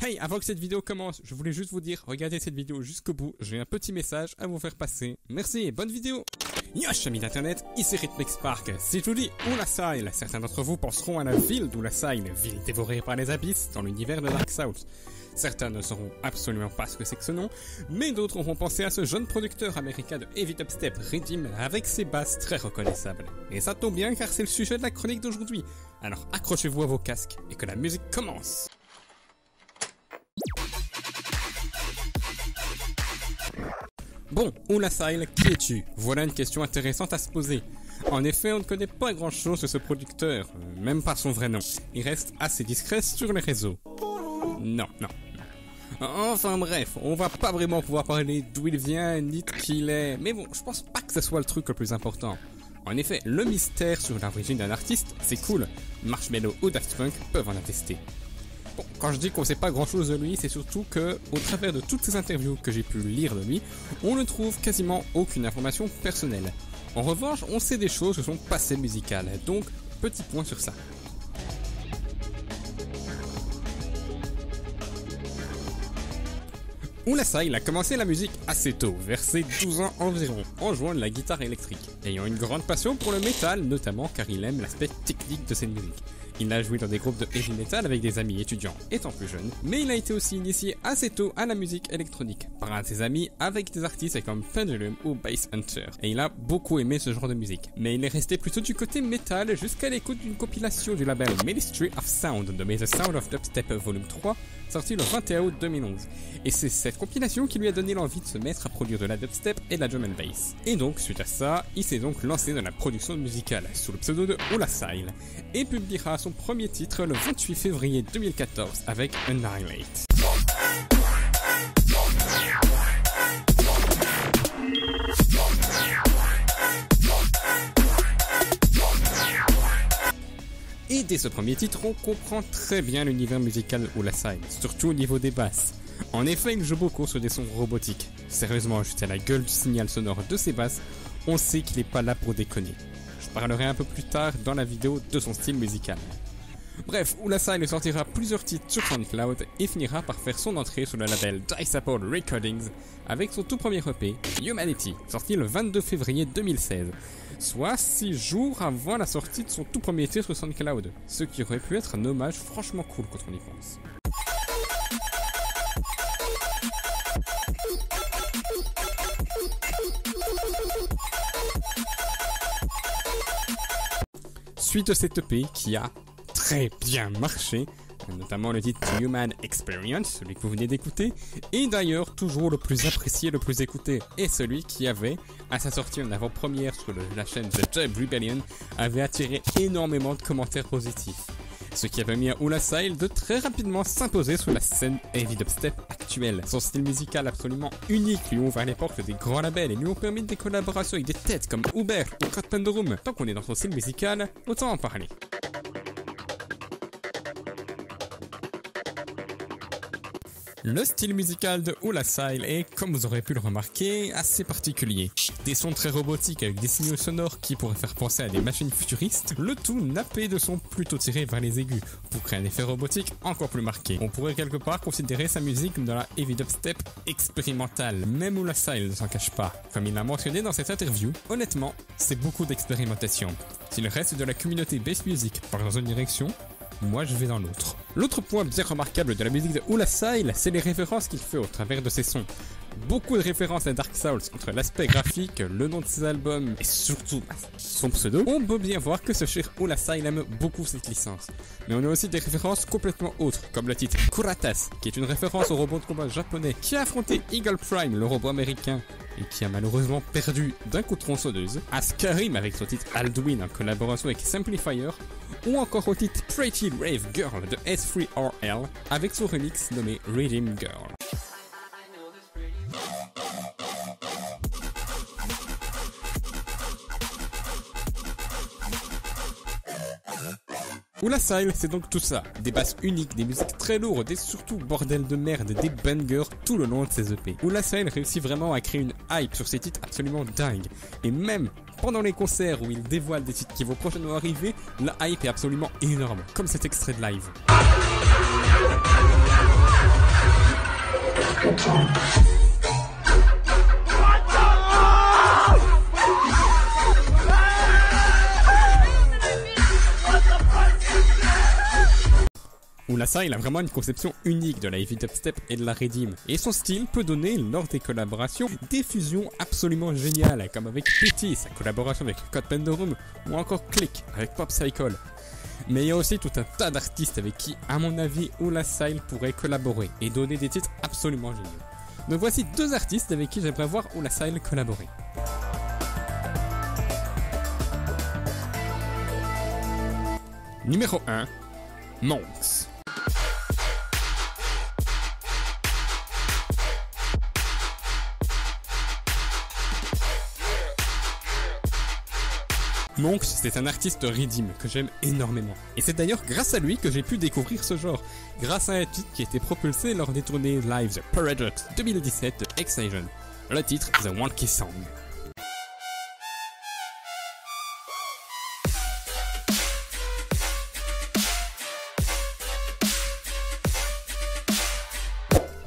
Hey, avant que cette vidéo commence, je voulais juste vous dire, regardez cette vidéo jusqu'au bout, j'ai un petit message à vous faire passer. Merci et bonne vidéo. Yosh amis d'internet, ici Rhythmix Park. Si je vous dis Oolacile, certains d'entre vous penseront à la ville d'Oolacile, ville dévorée par les abysses dans l'univers de Dark Souls. Certains ne sauront absolument pas ce que c'est que ce nom, mais d'autres auront pensé à ce jeune producteur américain de heavy dubstep Redim avec ses basses très reconnaissables. Et ça tombe bien car c'est le sujet de la chronique d'aujourd'hui. Alors accrochez-vous à vos casques et que la musique commence. Bon, Oolacile, qui es-tu? Voilà une question intéressante à se poser. En effet, on ne connaît pas grand-chose de ce producteur, même pas son vrai nom. Il reste assez discret sur les réseaux. Non. Enfin bref, on va pas vraiment pouvoir parler d'où il vient, ni de qui il est, mais bon, je pense pas que ce soit le truc le plus important. En effet, le mystère sur l'origine d'un artiste, c'est cool. Marshmello ou Daft Punk peuvent en attester. Bon, quand je dis qu'on sait pas grand chose de lui, c'est surtout que, au travers de toutes ces interviews que j'ai pu lire de lui, on ne trouve quasiment aucune information personnelle. En revanche, on sait des choses de son passé musical, donc petit point sur ça. Oolacile a commencé la musique assez tôt, vers ses 12 ans environ, en jouant de la guitare électrique, ayant une grande passion pour le métal, notamment car il aime l'aspect technique de cette musique. Il a joué dans des groupes de heavy metal avec des amis étudiants étant plus jeune, mais il a été aussi initié assez tôt à la musique électronique, par un de ses amis avec des artistes comme Pendulum ou Bass Hunter, et il a beaucoup aimé ce genre de musique. Mais il est resté plutôt du côté métal jusqu'à l'écoute d'une compilation du label Ministry of Sound nommée The Sound of Dubstep Volume 3, sorti le 21 août 2011. Et c'est cette compilation qui lui a donné l'envie de se mettre à produire de la dubstep et de la drum and bass. Et donc, suite à ça, il s'est donc lancé dans la production musicale sous le pseudo de Oolacile, et publiera son premier titre le 28 février 2014 avec Annihilate. Et dès ce premier titre, on comprend très bien l'univers musical Oolacile, surtout au niveau des basses. En effet, il joue beaucoup sur des sons robotiques. Sérieusement, juste à la gueule du signal sonore de ses basses, on sait qu'il n'est pas là pour déconner. Je parlerai un peu plus tard dans la vidéo de son style musical. Bref, Oolacile sortira plusieurs titres sur SoundCloud et finira par faire son entrée sur le label Dice Apple Recordings avec son tout premier EP, Humanity, sorti le 22 février 2016, soit 6 jours avant la sortie de son tout premier titre sur SoundCloud, ce qui aurait pu être un hommage franchement cool quand on y pense. Suite à cette EP qui a très bien marché, notamment le titre Human Experience, celui que vous venez d'écouter, et d'ailleurs toujours le plus apprécié, le plus écouté, et celui qui avait, à sa sortie en avant-première sur la chaîne The Dub Rebellion, avait attiré énormément de commentaires positifs. Ce qui avait mis à Oolacile de très rapidement s'imposer sur la scène heavy dubstep actuelle. Son style musical absolument unique lui ouvre les portes des grands labels et lui ont permis des collaborations avec des têtes comme Uber ou Code Pendorum. Tant qu'on est dans son style musical, autant en parler. Le style musical de Oolacile est, comme vous aurez pu le remarquer, assez particulier. Des sons très robotiques avec des signaux sonores qui pourraient faire penser à des machines futuristes, le tout nappé de sons plutôt tirés vers les aigus, pour créer un effet robotique encore plus marqué. On pourrait quelque part considérer sa musique dans la heavy dubstep expérimentale, même Oolacile ne s'en cache pas. Comme il l'a mentionné dans cette interview, honnêtement, c'est beaucoup d'expérimentation. Si le reste de la communauté bass music part dans une direction, moi je vais dans l'autre. L'autre point bien remarquable de la musique de Oolacile, c'est les références qu'il fait au travers de ses sons. Beaucoup de références à Dark Souls entre l'aspect graphique, le nom de ses albums et surtout son pseudo. On peut bien voir que ce cher Oolacile aime beaucoup cette licence. Mais on a aussi des références complètement autres, comme le titre Kuratas, qui est une référence au robot de combat japonais qui a affronté Eagle Prime, le robot américain, et qui a malheureusement perdu d'un coup de tronçonneuse, à Skyrim avec son titre Alduin en collaboration avec Simplifier, ou encore au titre Pretty Rave Girl de S3RL avec son remix nommé Redeem Girl. Oolacile, c'est donc tout ça, des basses uniques, des musiques très lourdes et surtout bordel de merde, des bangers tout le long de ses EP. Oolacile réussit vraiment à créer une hype sur ses titres absolument dingues, et même pendant les concerts où il dévoile des titres qui vont prochainement arriver, la hype est absolument énorme, comme cet extrait de live. Oula Style a vraiment une conception unique de la heavy dubstep et de la redeem, et son style peut donner, lors des collaborations, des fusions absolument géniales, comme avec Petty, sa collaboration avec Code Pendorum, ou encore Click avec Pop Cycle. Mais il y a aussi tout un tas d'artistes avec qui, à mon avis, Oula Style pourrait collaborer et donner des titres absolument géniaux. Donc voici deux artistes avec qui j'aimerais voir Oula Style collaborer. Numéro 1, Monks. Monks, c'est un artiste redeem que j'aime énormément. Et c'est d'ailleurs grâce à lui que j'ai pu découvrir ce genre, grâce à un titre qui a été propulsé lors des tournées live The Paradox 2017 de Excision. Le titre, The Wonky Song.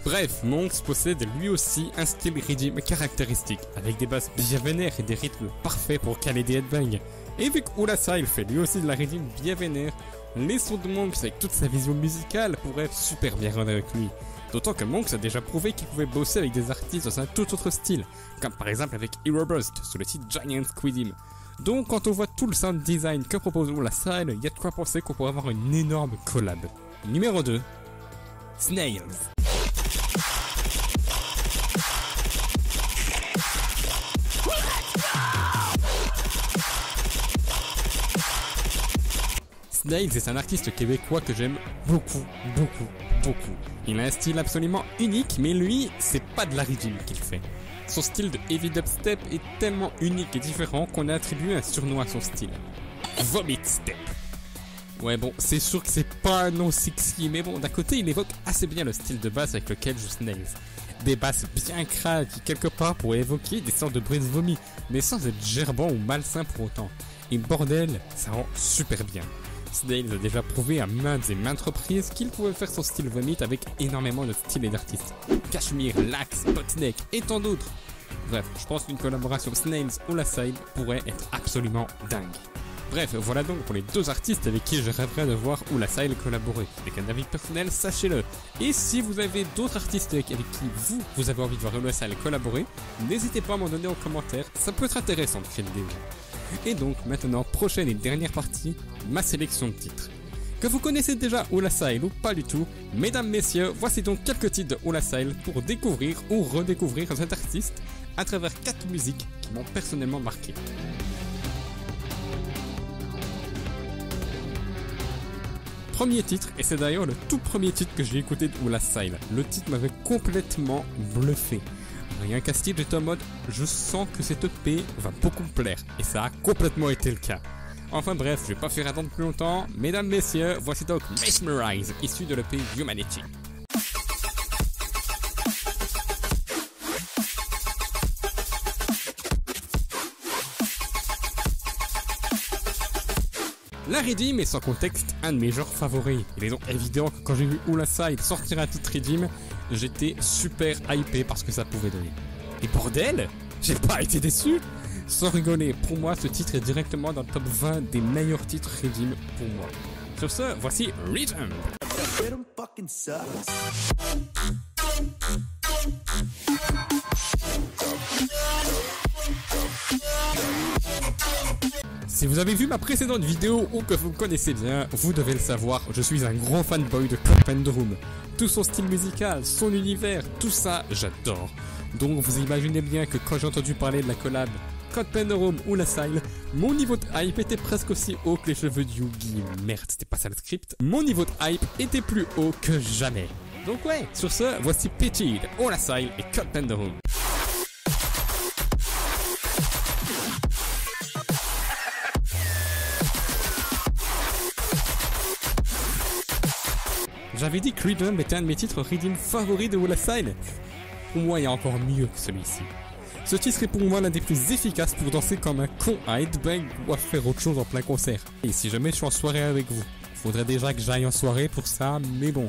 Bref, Monks possède lui aussi un style redeem caractéristique, avec des basses bien vénères et des rythmes parfaits pour caler des headbangs. Et vu que Oula Style fait lui aussi de la redeem bien vénère, les sons de Monks avec toute sa vision musicale pourraient super bien rendre avec lui. D'autant que Monks a déjà prouvé qu'il pouvait bosser avec des artistes dans un tout autre style, comme par exemple avec Hero Burst sous le titre Giant Squiddim. Donc quand on voit tout le sound design que propose Oula Style, il y a de quoi penser qu'on pourrait avoir une énorme collab. Numéro 2, Snails. Snails est un artiste québécois que j'aime beaucoup. Il a un style absolument unique, mais lui, c'est pas de la redeem qu'il fait. Son style de heavy dubstep est tellement unique et différent qu'on a attribué un surnom à son style. Vomit Step. Ouais bon, c'est sûr que c'est pas un nom sexy, mais bon, d'un côté, il évoque assez bien le style de basse avec lequel joue Snails. Des basses bien crades qui quelque part pourraient évoquer des sortes de bruits de vomi, mais sans être gerbant ou malsain pour autant. Et bordel, ça rend super bien. Snails a déjà prouvé à maintes et maintes reprises qu'il pouvait faire son style vomit avec énormément de styles et d'artistes. Cashmere, Lax, Botneck et tant d'autres. Bref, je pense qu'une collaboration Snails-Oula Style pourrait être absolument dingue. Bref, voilà donc pour les deux artistes avec qui je rêverais de voir Oula Style collaborer. Avec un avis personnel, sachez-le. Et si vous avez d'autres artistes avec qui vous avez envie de voir Oula Style collaborer, n'hésitez pas à m'en donner en commentaire, ça peut être intéressant de créer des vidéos. Et donc maintenant, prochaine et dernière partie, ma sélection de titres. Que vous connaissez déjà Oula Style ou pas du tout, mesdames, messieurs, voici donc quelques titres de Oula Style pour découvrir ou redécouvrir cet artiste à travers 4 musiques qui m'ont personnellement marqué. Premier titre, et c'est d'ailleurs le tout premier titre que j'ai écouté de Oula Style. Le titre m'avait complètement bluffé. Rien qu'à ce titre, j'étais en mode, je sens que cette EP va beaucoup me plaire, et ça a complètement été le cas. Enfin bref, je vais pas faire attendre plus longtemps, mesdames, messieurs, voici donc Mesmerize, issu de l'EP Humanity. La redeem est sans contexte un de mes genres favoris. Il est donc évident que quand j'ai vu Oula Style sortir un titre redeem, j'étais super hypé parce que ça pouvait donner. Et bordel, j'ai pas été déçu. Sans rigoler, pour moi ce titre est directement dans le top 20 des meilleurs titres redeem pour moi. Sur ce, voici Rhythm. Si vous avez vu ma précédente vidéo ou que vous me connaissez bien, vous devez le savoir, je suis un gros fanboy de Code Pendorum. Tout son style musical, son univers, tout ça, j'adore. Donc vous imaginez bien que quand j'ai entendu parler de la collab Code Pendorum ou Oula Style, mon niveau de hype était presque aussi haut que les cheveux de Yugi. Merde, c'était pas ça le script. Mon niveau de hype était plus haut que jamais. Donc ouais, sur ce, voici Petty, Oula Style et Code Pendorum. J'avais dit que Rhythm était un de mes titres redeem favoris de Oula Style. Pour moi, il y a encore mieux que celui-ci. Ce titre est pour moi l'un des plus efficaces pour danser comme un con à headbang ou à faire autre chose en plein concert. Et si jamais je suis en soirée avec vous, faudrait déjà que j'aille en soirée pour ça, mais bon,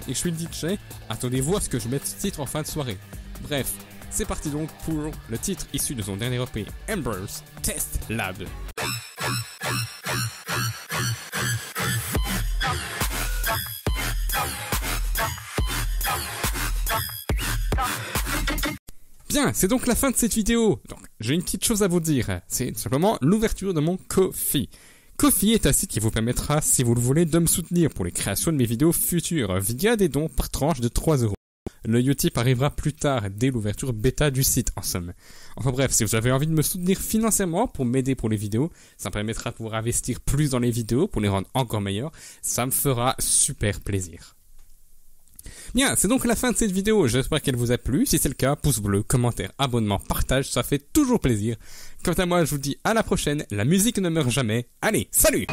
et je suis le DJ, attendez-vous à ce que je mette ce titre en fin de soirée. Bref, c'est parti donc pour le titre issu de son dernier EP, Embers Test Lab. Bien, c'est donc la fin de cette vidéo. Donc, j'ai une petite chose à vous dire. C'est simplement l'ouverture de mon Ko-fi. Ko-fi est un site qui vous permettra, si vous le voulez, de me soutenir pour les créations de mes vidéos futures via des dons par tranche de 3€. Le Utip arrivera plus tard, dès l'ouverture bêta du site, en somme. Enfin bref, si vous avez envie de me soutenir financièrement pour m'aider pour les vidéos, ça me permettra de pouvoir investir plus dans les vidéos pour les rendre encore meilleures. Ça me fera super plaisir. Bien, c'est donc la fin de cette vidéo, j'espère qu'elle vous a plu. Si c'est le cas, pouce bleu, commentaire, abonnement, partage, ça fait toujours plaisir. Quant à moi, je vous dis à la prochaine, la musique ne meurt jamais. Allez, salut!